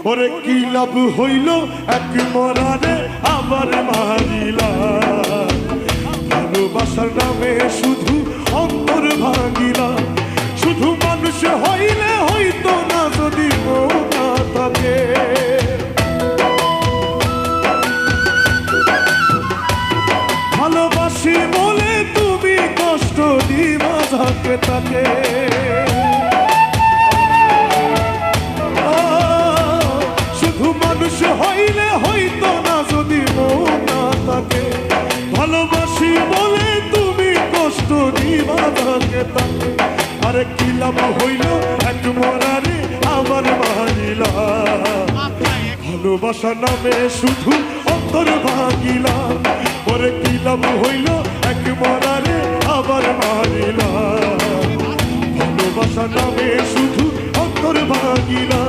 ওরে কি লাভ হইল এক মরারে আবার মারিলা ভালোবাসার নামে শুধু অন্তর ভাঙিলা শুধু মানুষ হইলে হইতো না যদি না থাকে ভালোবাসি বলে তুমি কষ্ট দিবা যাকে তাকে শুধু মানুষ হইলে হইতো না যদি না থাকে ভালোবাসি বলে তুমি কষ্ট দিবা যাকে তাকে আরে কি লাভ হইল এক মরারে আবার মারিলা ভালোবাসা নামে শুধু অন্তর ভাঙিলা ওরে কি লাভ হইল এক মরারে আবার মারিলা ভালোবাসা নামে শুধু অন্তর ভাঙিলা